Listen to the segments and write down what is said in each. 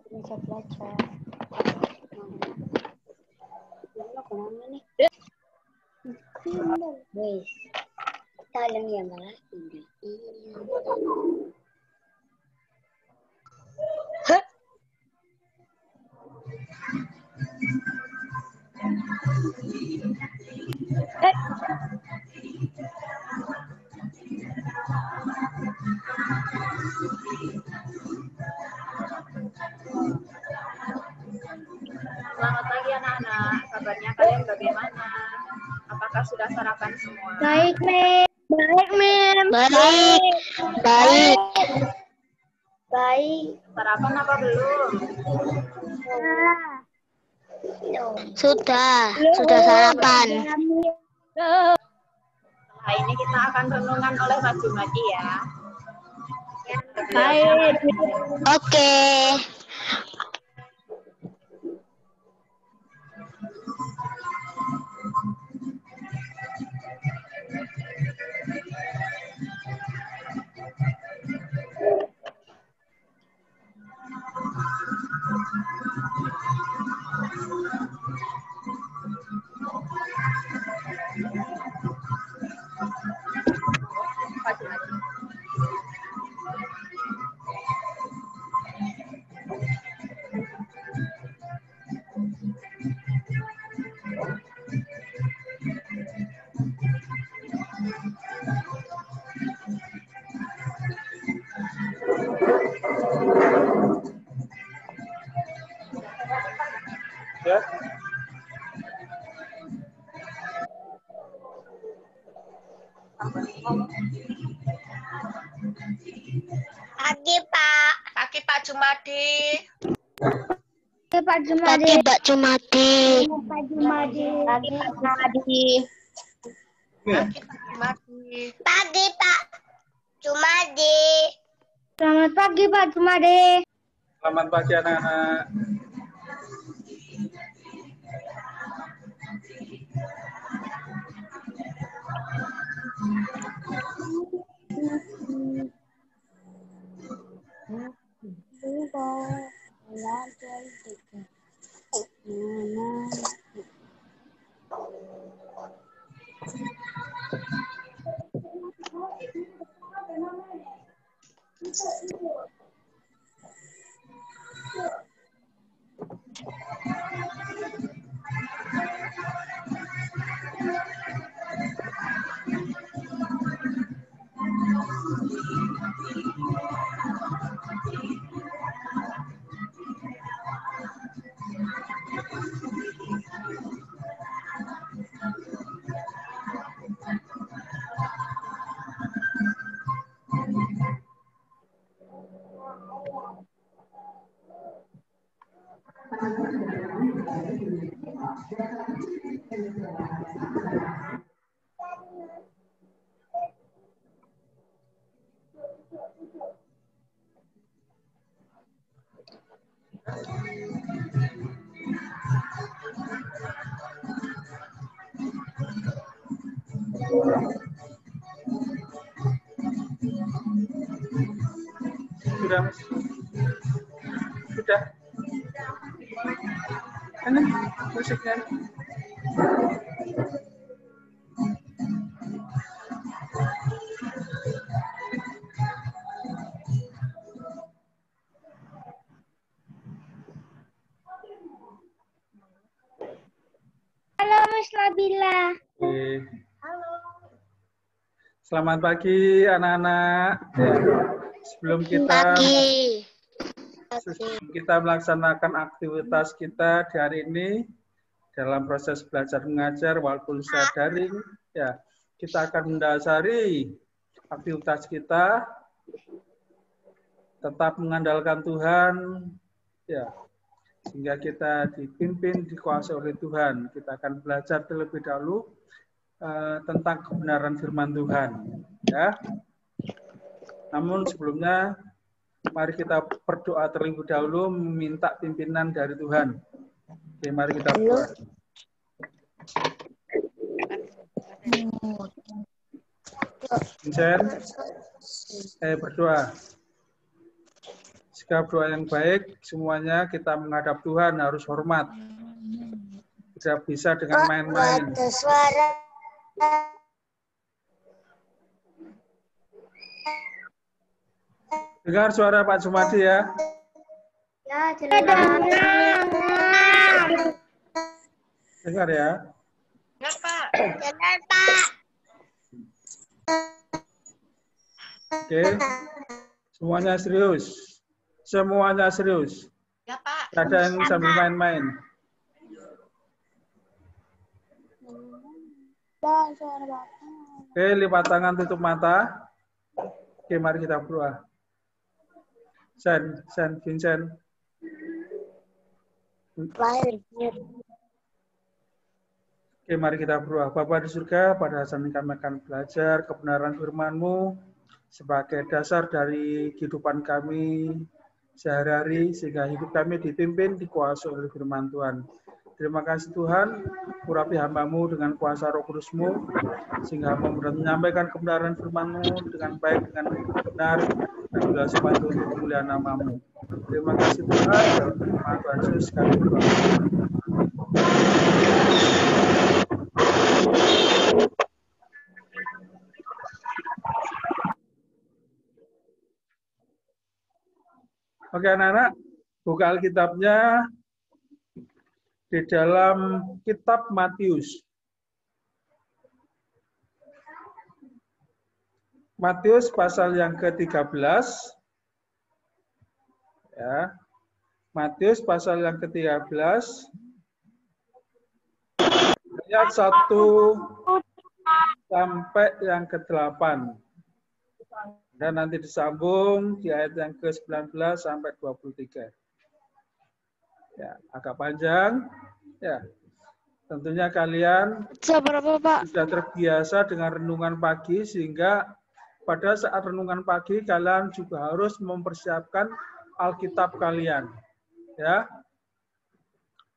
Bisa belajar. Wes, tolong ya Mbak. Selamat pagi anak-anak, kabarnya kalian bagaimana? Apakah sudah sarapan semua? Baik, Mem. Baik, Mem. Baik. Baik. Baik. Sarapan apa belum? Sudah sarapan. Setelah ini kita akan renungan oleh Mas Jumadi ya. Baik. Oke. Pak Jumadi. Ya. Pagi, Pak. Pagi Pak Jumadi. Pak Pagi, Jumadi. Pak Jumadi. Pak Jumadi. Pagi Pak Jumadi. Pagi, Pak Jumadi. Selamat pagi, Pak Jumadi. Selamat pagi anak-anak. Sudah, Mas. Sudah. Ini musiknya. Halo, Miss Nabila. Selamat pagi anak-anak. Ya, sebelum Pagi. kita melaksanakan aktivitas kita di hari ini dalam proses belajar mengajar walaupun secara daring, ya kita akan mendasari aktivitas kita tetap mengandalkan Tuhan, ya sehingga kita dipimpin, dikuasai oleh Tuhan. Kita akan belajar terlebih dahulu tentang kebenaran firman Tuhan, ya. Namun sebelumnya, mari kita berdoa terlebih dahulu meminta pimpinan dari Tuhan. Oke, mari kita berdoa. Vincent, berdoa. Sikap doa yang baik, semuanya kita menghadap Tuhan harus hormat. Tidak bisa dengan main-main. Suara. Dengar suara Pak Sumadi ya. Ya, jelas. Dengar ya. Enggak, Pak. Benar, Pak. Oke. Semuanya serius. Semuanya serius. Ya, Pak. Tidak ada yang sambil main-main. Oke, lipat tangan, tutup mata. Oke, mari kita berdoa. Vincent. Oke, mari kita berdoa. Bapa di surga, pada saat ini kami akan belajar kebenaran firman-Mu sebagai dasar dari kehidupan kami sehari-hari, sehingga hidup kami dipimpin, dikuasai oleh firman Tuhan. Terima kasih Tuhan, urapi hamba-Mu dengan kuasa Roh Kudus-Mu, sehingga hamba menyampaikan kebenaran firman-Mu dengan baik, dengan benar, dan juga sepatu untuk kemuliaan nama-Mu. Terima kasih Tuhan, dalam nama Tuhan Yesus kami berdoa. Oke anak-anak, buka Alkitabnya di dalam kitab Matius. Matius pasal yang ke-13. Ya. Matius pasal yang ke-13 ayat 1 sampai yang ke-8. Dan nanti disambung di ayat yang ke-19 sampai 23. Ya, agak panjang. Ya. Tentunya kalian sudah terbiasa dengan renungan pagi, sehingga pada saat renungan pagi kalian juga harus mempersiapkan Alkitab kalian. Ya.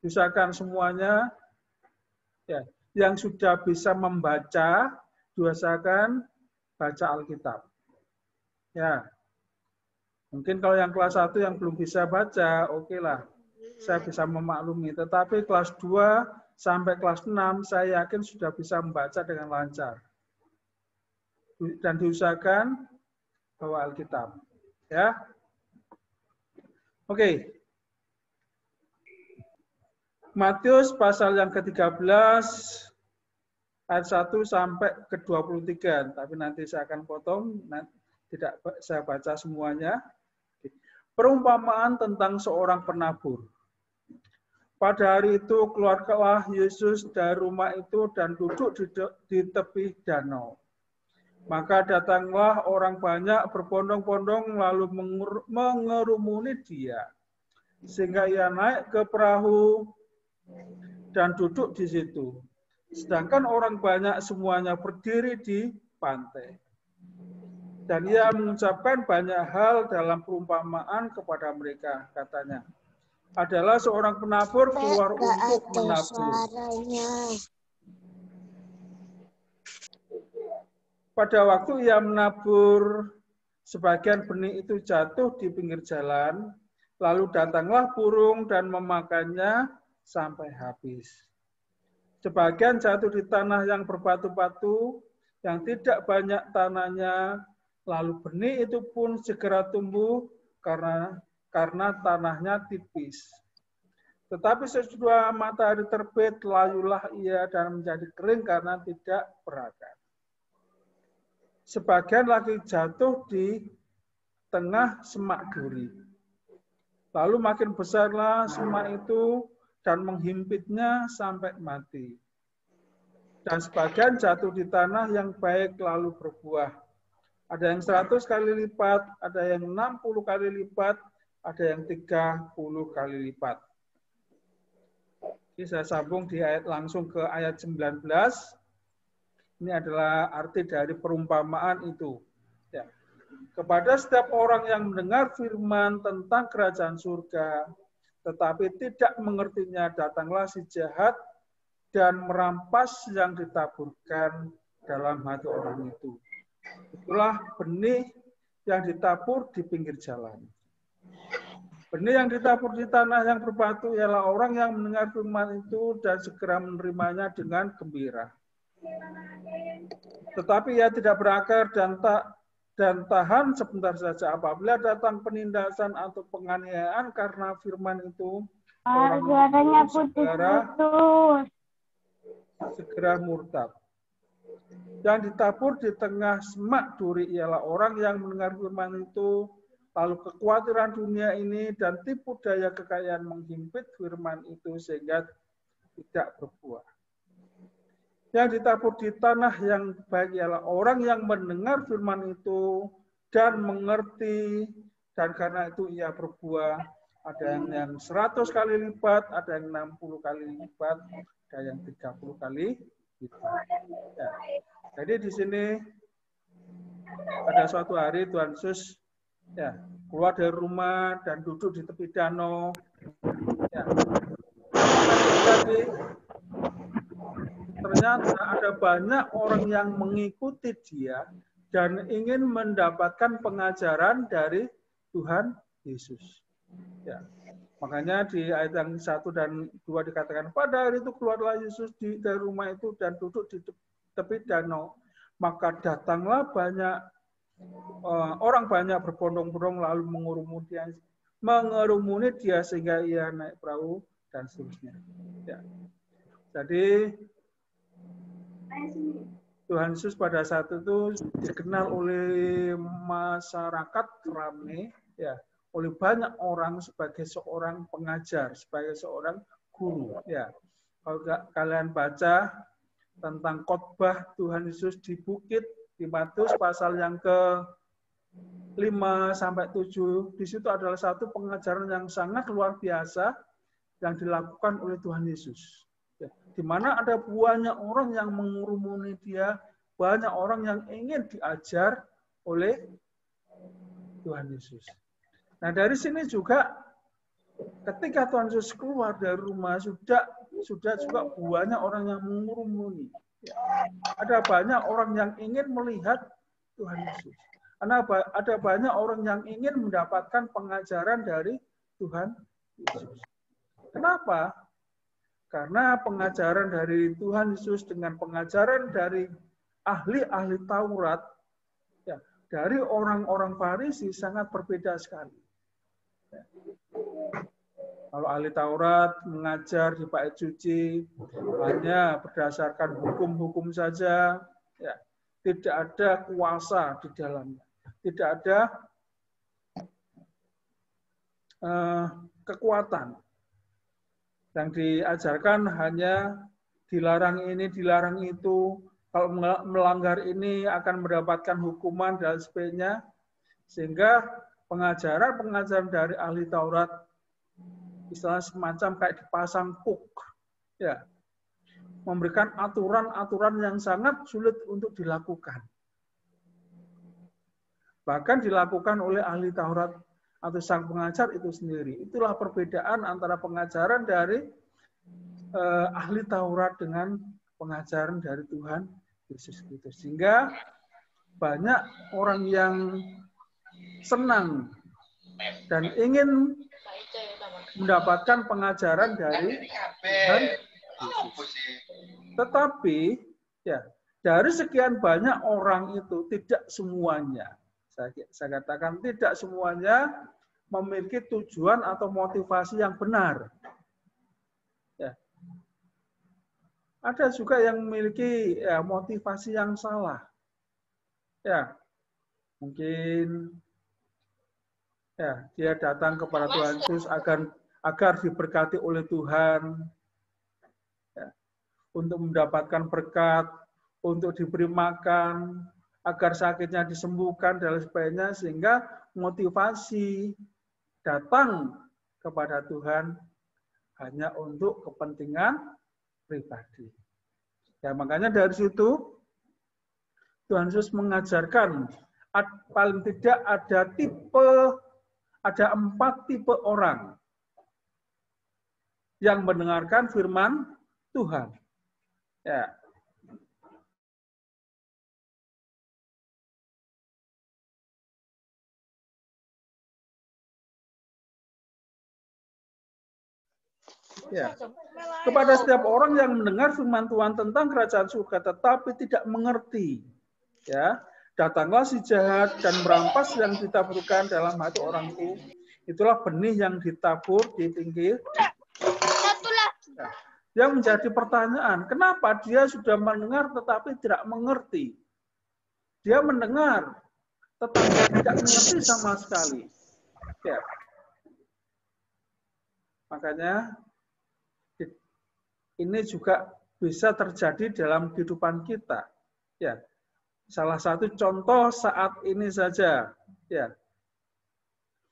Usahakan semuanya ya, yang sudah bisa membaca, diusahakan baca Alkitab. Ya. Mungkin kalau yang kelas 1 yang belum bisa baca, oke lah. Saya bisa memaklumi, tetapi kelas 2 sampai kelas 6 saya yakin sudah bisa membaca dengan lancar. Dan diusahakan bawa Alkitab. Ya. Oke. Matius pasal yang ke-13 ayat 1 sampai ke-23. Tapi nanti saya akan potong, tidak saya baca semuanya. Perumpamaan tentang seorang penabur. Pada hari itu keluarlah Yesus dari rumah itu dan duduk di tepi danau. Maka datanglah orang banyak berbondong-bondong lalu mengerumuni dia. Sehingga ia naik ke perahu dan duduk di situ. Sedangkan orang banyak semuanya berdiri di pantai. Dan ia mengucapkan banyak hal dalam perumpamaan kepada mereka, katanya. Adalah seorang penabur keluar untuk menabur. Pada waktu ia menabur, sebagian benih itu jatuh di pinggir jalan, lalu datanglah burung dan memakannya sampai habis. Sebagian jatuh di tanah yang berbatu-batu, yang tidak banyak tanahnya, lalu benih itu pun segera tumbuh karena tanahnya tipis. Tetapi sesudah matahari terbit, layulah ia dan menjadi kering karena tidak berakar. sebagian lagi jatuh di tengah semak duri. Lalu makin besarlah semak itu dan menghimpitnya sampai mati. Dan sebagian jatuh di tanah yang baik lalu berbuah. Ada yang 100 kali lipat, ada yang 60 kali lipat, ada yang 30 kali lipat. Jadi saya sambung di ayat langsung ke ayat 19. Ini adalah arti dari perumpamaan itu. Ya. Kepada setiap orang yang mendengar firman tentang kerajaan surga, tetapi tidak mengertinya, datanglah si jahat dan merampas yang ditaburkan dalam hati orang itu. Itulah benih yang ditabur di pinggir jalan. Benih yang ditabur di tanah yang berbatu ialah orang yang mendengar firman itu dan segera menerimanya dengan gembira. Tetapi ia tidak berakar dan tahan sebentar saja. Apabila datang penindasan atau penganiayaan karena firman itu, orang itu segera murtad. Yang ditabur di tengah semak duri ialah orang yang mendengar firman itu, lalu kekhawatiran dunia ini dan tipu daya kekayaan menghimpit firman itu sehingga tidak berbuah. Yang ditabur di tanah yang baik ialah orang yang mendengar firman itu dan mengerti, dan karena itu ia berbuah. Ada yang 100 kali lipat, ada yang 60 kali lipat, ada yang 30 kali lipat. Ya. Jadi di sini pada suatu hari Tuhan Yesus ya, keluar dari rumah dan duduk di tepi danau. Ya. Ternyata ada banyak orang yang mengikuti dia dan ingin mendapatkan pengajaran dari Tuhan Yesus. Ya. Makanya di ayat yang 1 dan 2 dikatakan, pada hari itu keluarlah Yesus dari rumah itu dan duduk di tepi danau. Maka datanglah banyak orang banyak berbondong-bondong lalu mengerumuni dia sehingga ia naik perahu dan seterusnya. Ya. Jadi Tuhan Yesus pada saat itu dikenal oleh masyarakat ramai, ya, oleh banyak orang sebagai seorang pengajar, sebagai seorang guru. Ya, kalau kalian baca tentang khotbah Tuhan Yesus di bukit di Matius pasal yang ke-5 sampai 7, di situ adalah satu pengajaran yang sangat luar biasa yang dilakukan oleh Tuhan Yesus. Di mana ada banyak orang yang mengurumuni dia, banyak orang yang ingin diajar oleh Tuhan Yesus. Nah, dari sini juga ketika Tuhan Yesus keluar dari rumah sudah juga banyak orang yang mengurumuni. Ada banyak orang yang ingin melihat Tuhan Yesus. Ada banyak orang yang ingin mendapatkan pengajaran dari Tuhan Yesus. Kenapa? Karena pengajaran dari Tuhan Yesus dengan pengajaran dari ahli-ahli Taurat, ya, dari orang-orang Farisi sangat berbeda sekali. Ya. Kalau ahli Taurat mengajar di bait suci hanya berdasarkan hukum-hukum saja, ya, tidak ada kuasa di dalamnya, tidak ada kekuatan. Yang diajarkan hanya dilarang ini, dilarang itu. Kalau melanggar ini akan mendapatkan hukuman dan sebagainya. Sehingga pengajaran dari ahli Taurat, istilahnya semacam kayak dipasang hook, ya, memberikan aturan-aturan yang sangat sulit untuk dilakukan. Bahkan dilakukan oleh ahli Taurat atau sang pengajar itu sendiri. Itulah perbedaan antara pengajaran dari ahli Taurat dengan pengajaran dari Tuhan Yesus Kristus. Sehingga banyak orang yang senang dan ingin mendapatkan pengajaran dari Tuhan Yesus. Tetapi ya, dari sekian banyak orang itu tidak semuanya, saya katakan tidak semuanya memiliki tujuan atau motivasi yang benar. Ya. Ada juga yang memiliki ya, motivasi yang salah. Ya, mungkin ya dia datang kepada Tuhan Yesus agar diberkati oleh Tuhan, ya, untuk mendapatkan berkat, untuk diberi makan, agar sakitnya disembuhkan dan sebagainya, sehingga motivasi datang kepada Tuhan hanya untuk kepentingan pribadi. Ya, makanya dari situ Tuhan Yesus mengajarkan paling tidak ada 4 tipe orang yang mendengarkan firman Tuhan. Ya. Ya. Kepada setiap orang yang mendengar firman Tuhan tentang kerajaan surga tetapi tidak mengerti, ya, datanglah si jahat dan merampas yang ditaburkan dalam hati orang itu. Itulah benih yang ditabur di pinggir. Ya. Yang menjadi pertanyaan, kenapa dia sudah mendengar tetapi tidak mengerti? Dia mendengar tetapi tidak mengerti sama sekali. Ya. Makanya ini juga bisa terjadi dalam kehidupan kita. Ya. Salah satu contoh saat ini saja, ya.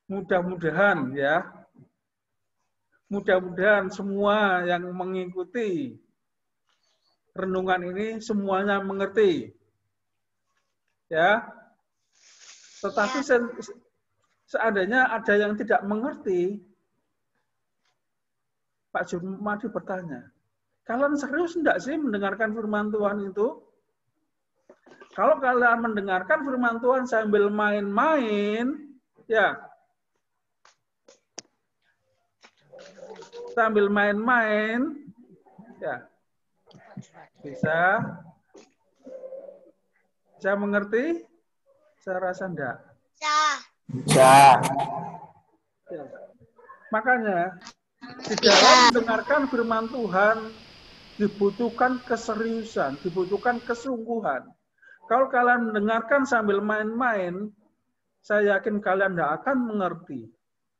Mudah-mudahan ya. Mudah-mudahan semua yang mengikuti renungan ini semuanya mengerti. Ya. Tetapi seandainya ada yang tidak mengerti, Pak Jumadi bertanya, kalian serius enggak sih mendengarkan firman Tuhan itu? Kalau kalian mendengarkan firman Tuhan sambil main-main, ya, sambil main-main, ya, bisa mengerti? Saya rasa enggak. Bisa. Ya. Makanya di dalam mendengarkan firman Tuhan dibutuhkan keseriusan, dibutuhkan kesungguhan. Kalau kalian mendengarkan sambil main-main, saya yakin kalian tidak akan mengerti.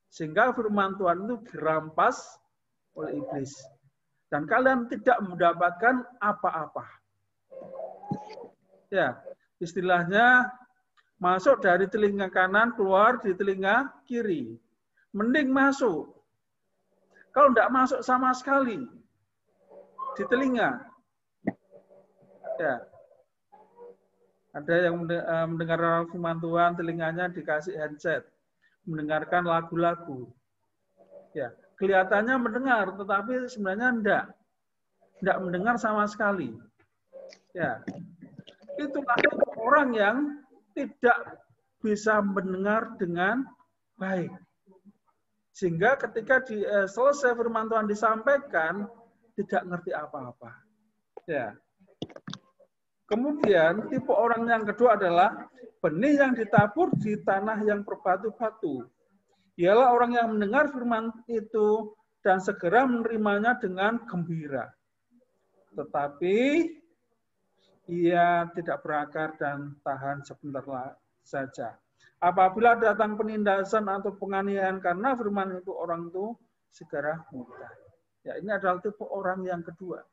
Sehingga firman Tuhan itu dirampas oleh iblis. Dan kalian tidak mendapatkan apa-apa. Ya, istilahnya masuk dari telinga kanan, keluar di telinga kiri. Mending masuk. Kalau tidak masuk sama sekali di telinga, ya, ada yang mendengar firman Tuhan, telinganya dikasih headset, mendengarkan lagu-lagu, ya, kelihatannya mendengar, tetapi sebenarnya tidak mendengar sama sekali, ya, itulah orang yang tidak bisa mendengar dengan baik. Sehingga ketika selesai firman Tuhan disampaikan, tidak ngerti apa-apa. Ya. Kemudian tipe orang yang kedua adalah benih yang ditabur di tanah yang berbatu-batu. Ialah orang yang mendengar firman itu dan segera menerimanya dengan gembira. Tetapi ia tidak berakar dan tahan sebentar saja. Apabila datang penindasan atau penganiayaan karena firman itu, orang itu segera murtad. Ya, ini adalah tipe orang yang kedua.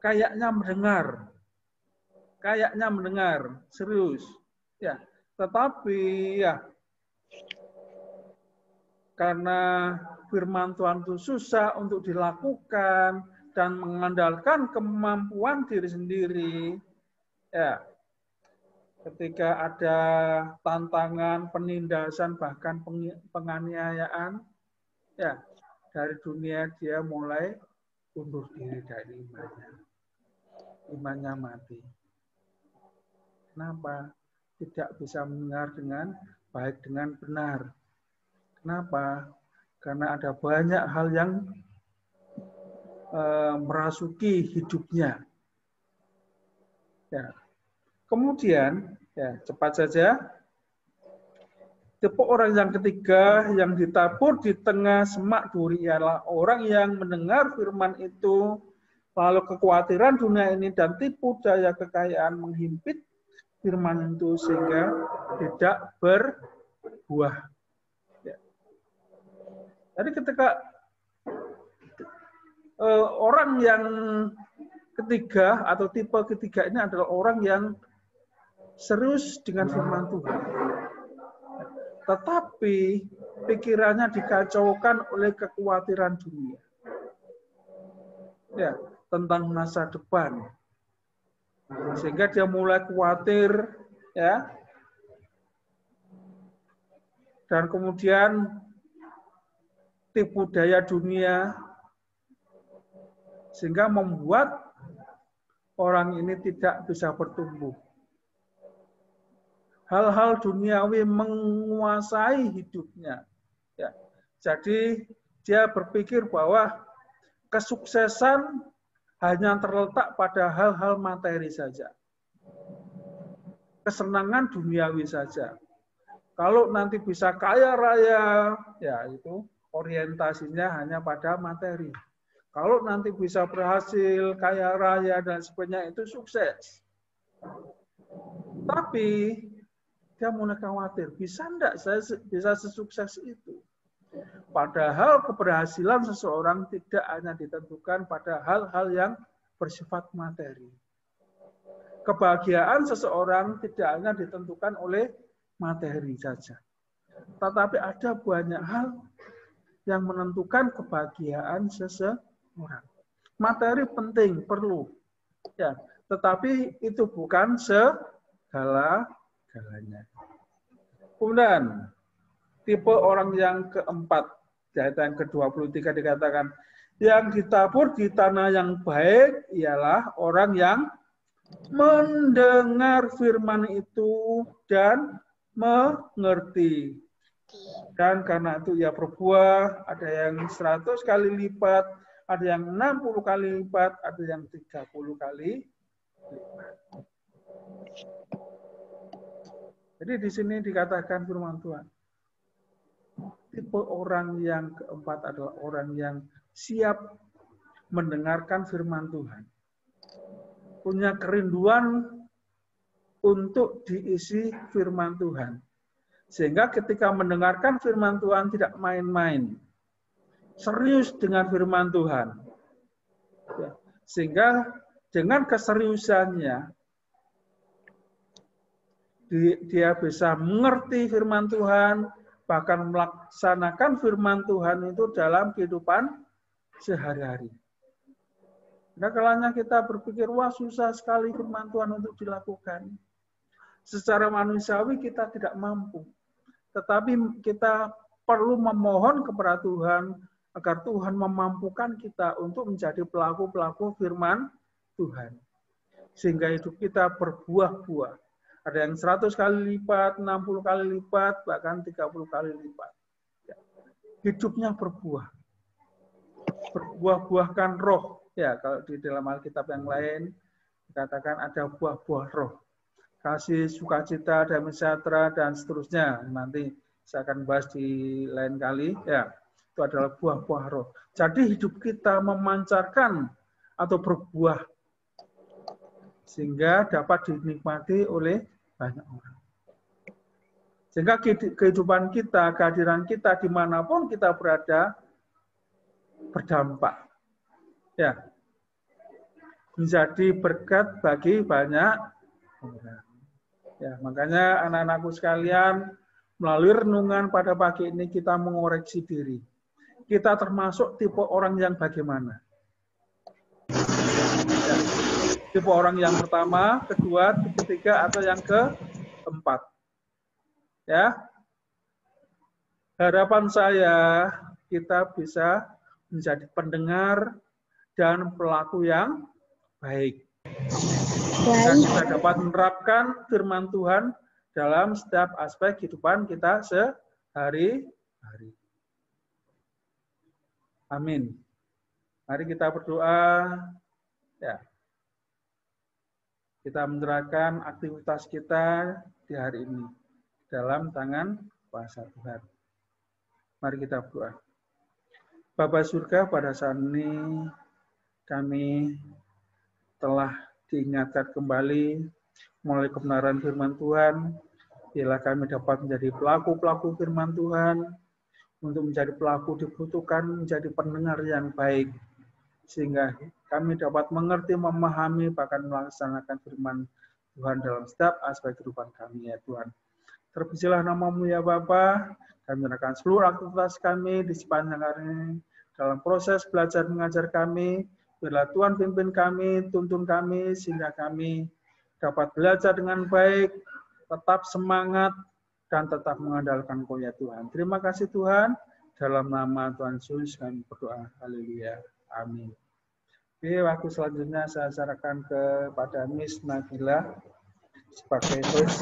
Kayaknya mendengar, serius. Ya, tetapi ya karena firman Tuhan itu susah untuk dilakukan dan mengandalkan kemampuan diri sendiri, ya. Ketika ada tantangan, penindasan, bahkan penganiayaan, ya, dari dunia dia mulai undur diri dari imannya. Imannya mati. Kenapa? Tidak bisa mendengar dengan baik, dengan benar. Kenapa? Karena ada banyak hal yang merasuki hidupnya. Ya. Kemudian, ya, cepat saja, tipe orang yang ketiga yang ditabur di tengah semak duri ialah orang yang mendengar firman itu, lalu kekhawatiran dunia ini dan tipu daya kekayaan menghimpit firman itu sehingga tidak berbuah. Ya. Jadi ketika orang yang ketiga atau tipe ketiga ini adalah orang yang serius dengan firman Tuhan. Tetapi pikirannya dikacaukan oleh kekhawatiran dunia. Ya, tentang masa depan. Sehingga dia mulai khawatir, ya. Dan kemudian tipu daya dunia, sehingga membuat orang ini tidak bisa bertumbuh. Hal-hal duniawi menguasai hidupnya. Ya. Jadi dia berpikir bahwa kesuksesan hanya terletak pada hal-hal materi saja. Kesenangan duniawi saja. Kalau nanti bisa kaya raya, ya itu orientasinya hanya pada materi. Kalau nanti bisa berhasil, kaya raya, dan sebagainya, itu sukses. Tapi dia mulai khawatir, bisa enggak saya bisa sesukses itu? Padahal keberhasilan seseorang tidak hanya ditentukan pada hal-hal yang bersifat materi. Kebahagiaan seseorang tidak hanya ditentukan oleh materi saja. Tetapi ada banyak hal yang menentukan kebahagiaan seseorang. Materi penting, perlu. Ya, tetapi itu bukan segala-galanya. Kemudian, tipe orang yang keempat, di ayat yang ke-23 dikatakan, yang ditabur di tanah yang baik ialah orang yang mendengar firman itu dan mengerti. Dan karena itu ia berbuah, ada yang 100 kali lipat, ada yang 60 kali lipat, ada yang 30 kali lipat. Jadi di sini dikatakan firman Tuhan. Tipe orang yang keempat adalah orang yang siap mendengarkan firman Tuhan. Punya kerinduan untuk diisi firman Tuhan. Sehingga ketika mendengarkan firman Tuhan tidak main-main. Serius dengan firman Tuhan. Sehingga dengan keseriusannya, dia bisa mengerti firman Tuhan, bahkan melaksanakan firman Tuhan itu dalam kehidupan sehari-hari. Nah, kalanya kita berpikir, wah susah sekali firman Tuhan untuk dilakukan. Secara manusiawi kita tidak mampu. Tetapi kita perlu memohon kepada Tuhan agar Tuhan memampukan kita untuk menjadi pelaku-pelaku firman Tuhan. Sehingga hidup kita berbuah-buah. Ada yang 100 kali lipat, 60 kali lipat, bahkan 30 kali lipat. Hidupnya berbuah. Berbuah-buahkan roh. Ya, kalau di dalam Alkitab yang lain, dikatakan ada buah-buah roh. Kasih, sukacita, damai sejahtera, dan seterusnya. Nanti saya akan bahas di lain kali. Ya, itu adalah buah-buah roh. Jadi hidup kita memancarkan atau berbuah sehingga dapat dinikmati oleh banyak orang. Sehingga kehidupan kita, kehadiran kita dimanapun kita berada berdampak. Ya, menjadi berkat bagi banyak orang. Ya, makanya anak-anakku sekalian, melalui renungan pada pagi ini kita mengoreksi diri. Kita termasuk tipe orang yang bagaimana? Ya. Tipe orang yang pertama, kedua, ketiga, atau yang keempat. Ya. Harapan saya kita bisa menjadi pendengar dan pelaku yang baik. Dan kita dapat menerapkan firman Tuhan dalam setiap aspek kehidupan kita sehari-hari. Amin. Mari kita berdoa. Ya. Kita menyerahkan aktivitas kita di hari ini dalam tangan kuasa Tuhan. Mari kita berdoa. Bapa surga, pada saat ini kami telah diingatkan kembali melalui kebenaran firman Tuhan. Biarlah kami dapat menjadi pelaku-pelaku firman Tuhan. Untuk menjadi pelaku dibutuhkan menjadi pendengar yang baik. Sehingga kami dapat mengerti, memahami, bahkan melaksanakan firman Tuhan dalam setiap aspek kehidupan kami, ya Tuhan. Terpujilah nama-Mu ya Bapa. Kami menyerahkan seluruh aktivitas kami di sepanjang hari ini. Dalam proses belajar mengajar kami, biarlah Tuhan pimpin kami, tuntun kami, sehingga kami dapat belajar dengan baik, tetap semangat, dan tetap mengandalkan Engkau ya Tuhan. Terima kasih Tuhan. Dalam nama Tuhan Yesus kami berdoa. Haleluya. Amin. Oke, waktu selanjutnya saya serahkan kepada Miss Nabila sebagai host.